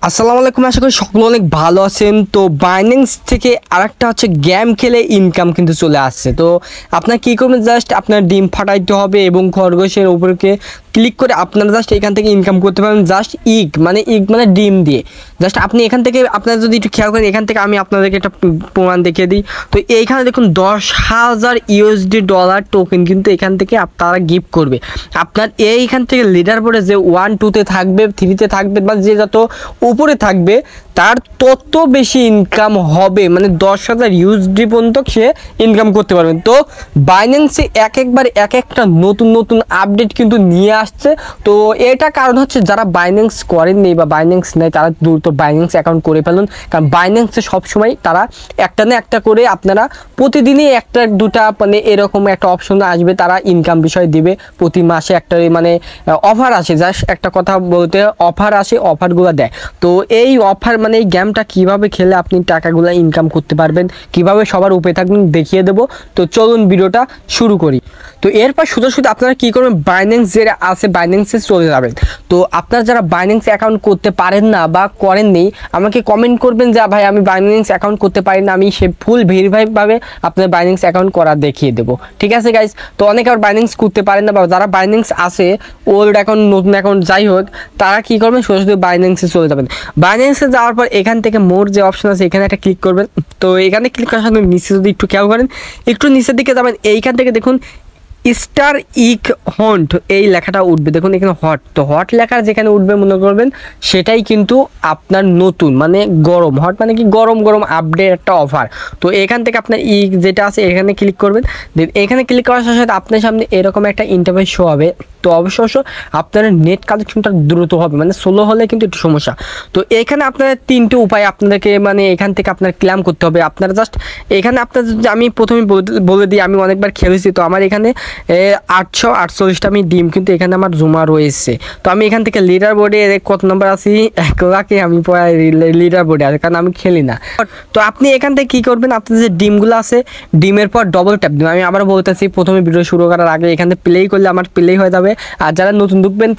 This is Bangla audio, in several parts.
আসসালামু আলাইকুম, আশা করি সকলে অনেক ভালো আছেন। তো বাইন্যান্স থেকে আরেকটা হচ্ছে গেম খেলে ইনকাম কিন্তু চলে আসছে। তো আপনার কী করবেন, জাস্ট আপনার ডিম ফাটাইতে হবে এবং খরগোশের উপরকে ক্লিক করে আপনারা জাস্ট এখান থেকে ইনকাম করতে পারবেন। জাস্ট ইগ মানে ডিম দিয়ে জাস্ট আপনি এখান থেকে আপনারা যদি একটু খেয়াল করেন, এখান থেকে আমি আপনাদেরকে একটা প্রমাণ দেখিয়ে দিই। তো এইখানে দেখুন 10,000 ইউএসডি ডলার টোকেন কিন্তু এখান থেকে আপনারা গিফট করবে। আপনার এইখান থেকে লিডার বোর্ডে যে 1 2-তে থাকবে, 3-তে থাকবে বা যে যত উপরে থাকবে তার তত বেশি ইনকাম হবে, মানে 10,000 ইউএসডি পর্যন্ত সে ইনকাম করতে পারবেন। তো বাইন্যান্সে একবার এক একটা নতুন নতুন আপডেট কিন্তু নিয়ে আসছে। তো এটা কারণ হচ্ছে যারা বাইন্যান্স করেননি বা বাইন্যান্স নেই তারা দ্রুত বাইন্যান্স অ্যাকাউন্ট করে ফেলুন, কারণ বাইন্যান্সে সবসময় তারা একটা না একটা করে আপনারা প্রতিদিনই একটা দুটা মানে এরকম একটা অপশন আসবে, তারা ইনকাম বিষয় দিবে। প্রতি মাসে একটা মানে অফার আসে, জাস্ট একটা কথা বলতে অফার আসে, অফারগুলো দেয়। তো এই অফার মানে এই গেমটা কিভাবে খেলে আপনি টাকাগুলো ইনকাম করতে পারবেন, কিভাবে সবার উপরে থাকবেন দেখিয়ে দেবো। তো চলুন ভিডিওটা শুরু করি। তো এরপর শুধু আপনারা কী করবেন, বাইন্যান্স যে আছে বাইন্যান্সে চলে যাবেন। তো আপনারা যারা বাইন্যান্স অ্যাকাউন্ট করতে পারেন না বা করেননি, আমাকে কমেন্ট করবেন যে ভাই আমি বাইন্যান্স অ্যাকাউন্ট করতে পারি না, আমি সে ফুল ভেরিফাইভাবে আপনার বাইন্যান্স অ্যাকাউন্ট করা দেখিয়ে দেবো। ঠিক আছে গাইজ? তো অনেকে আর বাইন্যান্স করতে পারেন না বা যারা বাইন্যান্স আছে ওল্ড অ্যাকাউন্ট নতুন অ্যাকাউন্ট যাই হোক, তারা কী করবেন, শুধু বাইন্যান্সে চলে যাবেন। বাইন্যান্সে যাওয়ার পর এখান থেকে মোর যে অপশন আছে এখানে একটা ক্লিক করবেন। তো এখানে ক্লিক করার সাথে নিচে যদি একটু খেয়াল করেন, একটু নিচের দিকে যাবেন, এইখান থেকে দেখুন স্টার ইক হন্ট এই লেখাটা উঠবে। দেখুন এখানে হট, তো হট লেখা যেখানে উঠবে মনে করবেন সেটাই কিন্তু আপনার নতুন মানে গরম। হট মানে কি গরম গরম আপডেট একটা অফার। তো এখান থেকে আপনার যেটা আছে এখানে ক্লিক করবেন। দেন এখানে ক্লিক করার সাথে সাথে আপনার সামনে এরকম একটা ইন্টারফেস শো হবে। তো অবশ্য আপনার নেট কানেকশনটা দ্রুত হবে, মানে স্লো হলে কিন্তু একটু সমস্যা। তো এখানে আপনার 3টে উপায় আপনাদেরকে মানে এখান থেকে আপনার ক্লেম করতে হবে। আপনারা জাস্ট এখানে আপনার আমি প্রথমে বলে দিই, আমি অনেকবার খেলেছি। তো আমার এখানে 848টা আমি ডিম কিন্তু এখানে আমার জমা রয়েছে। তো আমি এখান থেকে লিডার বোর্ডে কত নম্বর আছি, 1 লাখে আমি লিডার বোর্ডে আছে, কারণ আমি খেলি না। তো আপনি এখান থেকে কী করবেন, আপনার যে ডিমগুলো আছে ডিমের পর ডবল ট্যাপ দিবেন। আমি আবার বলতেছি, প্রথমে ভিডিও শুরু করার আগে এখানে প্লেই করলে আমার প্লেই হয়ে যাবে। আর যারা নতুন ঢুকবেন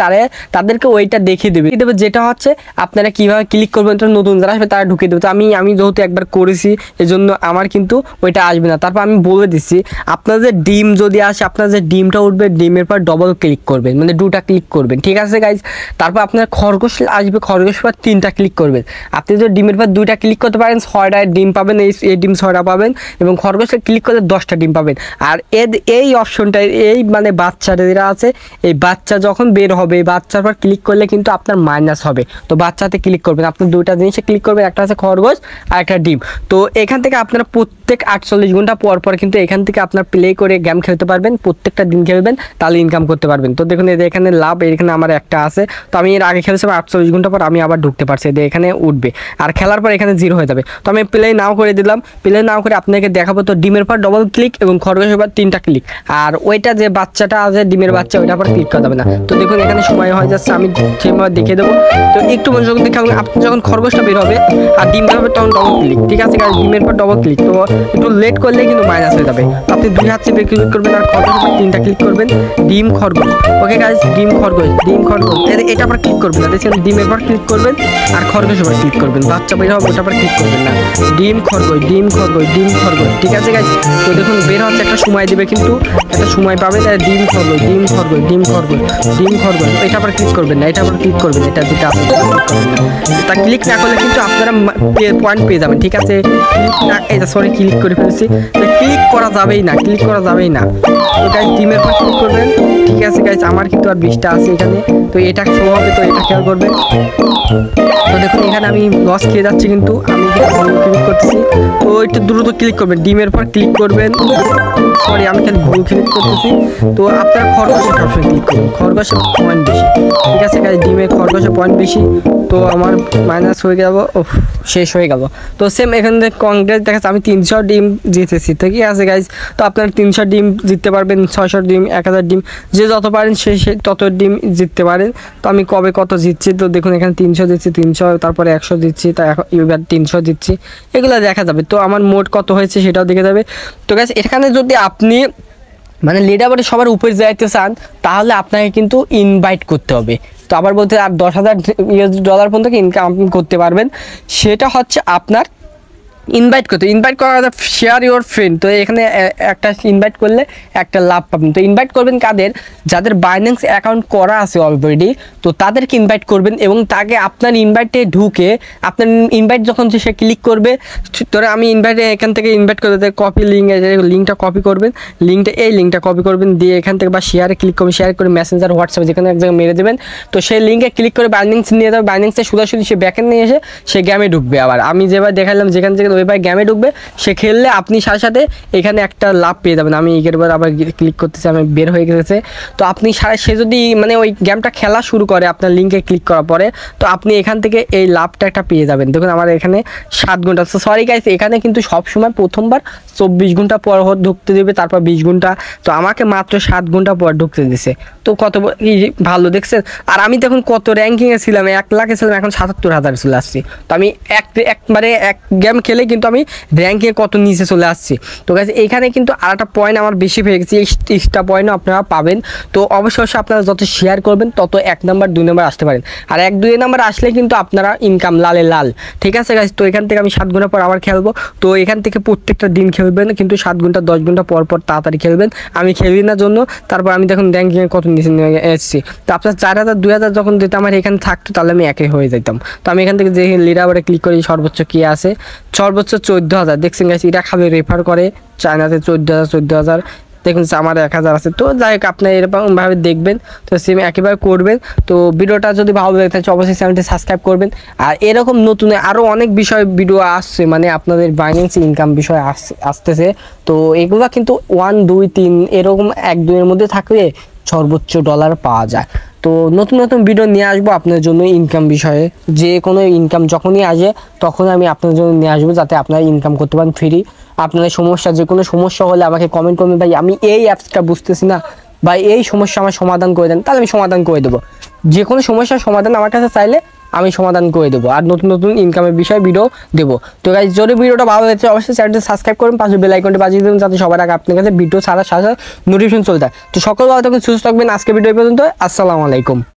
তাদেরকে ওইটা দেখিয়ে দেবে, যেটা হচ্ছে আপনারা কীভাবে ক্লিক করবেন। তো নতুন যারা আসবে তারা ঢুকিয়ে দেবে। তো আমি যেহেতু একবার করেছি এজন্য আমার কিন্তু ওইটা আসবে না। তারপর আমি বলে দিচ্ছি, আপনাদের ডিম যদি আসে, আপনার যে ডিমটা উঠবে ডিমের পর ডবল ক্লিক করবেন, মানে 2টা ক্লিক করবেন। ঠিক আছে গাইজ? তারপর আপনার খরগোশ আসবে, খরগোশ পর 3টা ক্লিক করবেন। আপনি যদি ডিমের পর 2টা ক্লিক করতে পারেন 6টা ডিম পাবেন, এই ডিম 6টা পাবেন, এবং খরগোশে ক্লিক করলে 10টা ডিম পাবেন। আর এই অপশনটা এই মানে বাচ্চারা আছে, এই বাচ্চা যখন বের হবে এই বাচ্চার পর ক্লিক করলে কিন্তু আপনার মাইনাস হবে। তো বাচ্চাতে ক্লিক করবেন, আপনার 2টা জিনিসে ক্লিক করবেন, একটা আছে খরগোশ আর একটা ডিম। তো এখান থেকে আপনারা প্রত্যেক 48 ঘন্টা পর পর কিন্তু এখান থেকে আপনার প্লে করে গেম খেলতে পারবেন। প্রত্যেকটা দিন খেলবেন, তাহলে ইনকাম করতে পারবেন। তো দেখুন এখানে লাভ, এখানে আমার একটা আছে। তো আমি এর আগে খেলেছিলাম 48 ঘন্টা পর আমি আবার ঢুকতে পারছি, এখানে উঠবে। আর খেলার পর এখানে 0 হয়ে যাবে। তো আমি প্লে নাও করে দিলাম। প্লে নাও করে আপনাকে দেখাবো। তো ডিমের পর ডবল ক্লিক এবং খরগোশের পর 3টা ক্লিক, আর ওইটা যে বাচ্চাটা আছে ডিমের বাচ্চা ওইটার পর ক্লিক করা যাবে না। তো দেখুন এখানে সময় হয়ে যাচ্ছে, আমি সেভাবে দেখিয়ে দেবো। তো একটু মনোযোগ দেখে আপনি যখন খরগোশটা বের হবে আর ডিম বের হবে তখন ডবল ক্লিক। ঠিক আছে গাইস? ডিমের পর ডবল ক্লিক, তো একটু লেট করলে কিন্তু মাইনাস হয়ে যাবে। তো আপনি 2 হাত চেপে ক্লিক করবেন আর খরগোশের পর 3টা ক্লিক করবেন, ডিম খরগোশ। Okay guys? ডিম খরগোশ, ডিম খরগোশ, এটা আবার ক্লিক করবেন না। দেখছেন ডিমের পর ক্লিক করবেন আর খরগোশের পর ক্লিক করবেন, বাচ্চা বের হবে ওটার পর ক্লিক করবেন না। ডিম খরগোশ, ডিম খরগোশ, ডিম খরগোশ। ঠিক আছে গাইস? তো দেখুন বের হচ্ছে, একটা সময় দিবে কিন্তু একটা সময় পাবেন। ডিম খরগোশ, ডিম খরগোশ, ডিম খরগোশ, ডিম খরগোশ, এটা আবার ক্লিক করবেন না, এটা আবার ক্লিক করবেন, এটা যেটা আছে তা ক্লিক না করলে কিন্তু আপনারা পয়েন্ট পেয়ে যাবেন। ঠিক আছে? এটা সরি ক্লিক করে ফেলেছি, ক্লিক করা যাবেই না, ক্লিক করা যাবেই না। তো গাইস ডিমের পর ক্লিক করবেন। ঠিক আছে গাইস? আমার কিন্তু আর 20টা আছে এখানে, তো এটা শো হবে, তো এটা খেয়াল করবেন। তো দেখুন এখানে আমি লস খেয়ে যাচ্ছি, কিন্তু আমি ক্লিক করতেছি। তো একটু দ্রুত ক্লিক করবেন, ডিমের পর ক্লিক করবেন। সরি আমি খালি ভুল ক্লিক করতেছি। তো আপনারা খরগোশের অপশন ক্লিক করুন, খরগোশের পয়েন্ট বেশি। ঠিক আছে গাইস? ডিমের খরগোশের পয়েন্ট বেশি। তো আমার মাইনাস হয়ে গেল, শেষ হয়ে গেল। তো সেম এখানে কংগ্রেস দেখাচ্ছে আমি 300 ডিম জিতেছি। তো কি আছে গাইজ? তো আপনারা 300 ডিম জিততে পারবেন, 600 ডিম, 1000 ডিম, যে যত পারেন সে তত ডিম জিততে পারেন। তো আমি কবে কত জিতছি, তো দেখুন এখানে 300 দিচ্ছি, 300, তারপরে 100 দিচ্ছি, তা এবার 300 দিচ্ছি, এগুলো দেখা যাবে। তো আমার মোট কত হয়েছে সেটাও দেখে যাবে। তো গাইজ এখানে যদি আপনি মানে লিডার বোর্ডে সবার উপরে যাইতে চান তাহলে আপনাকে কিন্তু ইনভাইট করতে হবে। তো আবার বলতে আর $10,000 পর্যন্ত ইনকাম করতে পারবেন। সেটা হচ্ছে আপনার ইনভাইট করতে, ইনভাইট করা শেয়ার ইউর ফ্রেন্ড। তো এখানে একটা ইনভাইট করলে একটা লাভ পাবেন। তো ইনভাইট করবেন কাদের, যাদের বাইন্যান্স অ্যাকাউন্ট করা আছে অলরেডি, তো তাদেরকে ইনভাইট করবেন এবং তাকে আপনার ইনভাইটে ঢুকে আপনার ইনভাইট যখন সে ক্লিক করবে, ধরে আমি ইনভাইটে এখান থেকে ইনভাইট করতে কপি লিঙ্কটা কপি করবেন, এই লিঙ্কটা কপি করবেন, দিয়ে এখান থেকে বা শেয়ারে ক্লিক করবেন, শেয়ার করে মেসেঞ্জার হোয়াটসঅ্যাপে যেখানে এক জায়গায় মেরে দেবেন। তো সেই লিঙ্কে ক্লিক করে বাইন্যান্স নিয়ে যাবে, বাইন্যান্সে সোজাসুজি সে ব্যাকেন্ড নিয়ে এসে সে গেমে ঢুকবে। আবার আমি যেভাবে দেখালাম যেখান থেকে ওইভাবে গেমে ঢুকবে, সে খেললে আপনি সাথে সাথে এখানে একটা লাভ পেয়ে যাবেন। আমি এর পর আবার ক্লিক করতেছি, আমি বের হয়ে গেছে। তো আপনি সে যদি মানে ওই গেমটা খেলা শুরু করে আপনার লিঙ্কে ক্লিক করার পরে, তো আপনি এখান থেকে এই লাভটা একটা পেয়ে যাবেন। দেখুন আমার এখানে 7 ঘন্টা, সরি গাইস, এখানে কিন্তু সবসময় প্রথমবার 24 ঘন্টা পর ঢুকতে দেবে, তারপর 20 ঘন্টা। তো আমাকে মাত্র 7 ঘন্টা পর ঢুকতে দিছে। তো কত ভালো দেখছেন। আর আমি তখন কত র্যাঙ্কিংয়ে ছিলাম, 1 লাখে ছিলাম, এখন 77,000 চলে আসছি। তো আমি একবারে এক গেম খেলে কিন্তু আমি র্যাঙ্কে কত নিচে চলে আসছি। তো গাইস এইখানে কিন্তু আর একটা পয়েন্ট আমার বেশি হয়ে গেছে, এক্সট্রা পয়েন্টও আপনারা পাবেন। তো অবশ্যই আপনারা যত শেয়ার করবেন তত 1 নাম্বার 2 নাম্বার আসতে পারেন। আর 1-2 নাম্বার আসলে কিন্তু আপনারা ইনকাম লালে লাল। ঠিক আছে গাইস, তো এখান থেকে আমি 7 ঘন্টা পর আবার খেলবো। তো এখান থেকে প্রত্যেকটা দিন খেলবেন, কিন্তু 7 ঘন্টা 10 ঘন্টা পর পর তাড়াতাড়ি খেলবেন। আমি খেলি না জন্য তারপর আমি দেখুন র্যাঙ্কিংয়ে কত নিচে এসেছি। তো আপনার 4,000 2,000 যখন দিতে আমার এখানে থাকতো তাহলে আমি একে হয়ে যেতাম। তো আমি এখান থেকে যে লিডারে ক্লিক করি, সর্বোচ্চ কি আছে, সর্বোচ্চ 14,000 দেখছেন গাইস। এটা খালি রেফার করে চায়নাতে 14,000 দেখুন আমার 1,000 আছে। তো যাই হোক আপনারা এরকমভাবে দেখবেন, তো সেম একইভাবে করবেন। তো ভিডিওটা যদি ভালো লাগে তাহলে অবশ্যই চ্যানেলটি সাবস্ক্রাইব করবেন। আর এরকম নতুন আরও অনেক বিষয় ভিডিও আসছে, মানে আপনাদের বাইন্যান্স ইনকাম বিষয় আসতেছে। তো এগুলো কিন্তু 1 2 3 এরকম 1 2 এর মধ্যে থাকলে সর্বোচ্চ ডলার পাওয়া যায়। তো নতুন নতুন ভিডিও নিয়ে আসবো আপনার জন্য ইনকাম বিষয়ে। যে কোনো ইনকাম যখনই আসে তখন আমি আপনার জন্য নিয়ে আসবো, যাতে আপনারা ইনকাম করতে পারেন ফ্রি। আপনাদের সমস্যা, যে কোনো সমস্যা হলে আমাকে কমেন্ট করবেন, ভাই আমি এই অ্যাপসটা বুঝতেছি না, বা এই সমস্যা আমার সমাধান করে দেন, তাহলে আমি সমাধান করে দেবো। যে কোনো সমস্যার সমাধান আমার কাছে চাইলে আমি সমাধান করে দেবো, আর নতুন নতুন ইনকামের বিষয়ে ভিডিও দেবো। তো গাইস যদি ভিডিওটা ভালো লাগছে অবশ্যই চ্যানেলটি সাবস্ক্রাইব করুন, পাশে বেল আইকনটি বাজিয়ে দেবেন, যাতে সবার আগে আপনার কাছে ভিডিও ছাড়ার সাথে নোটিফিকেশন চলে যায়। তো সকল ভালো থাকবেন, সুস্থ থাকবেন। আজকে ভিডিও পর্যন্ত, আসসালামু আলাইকুম।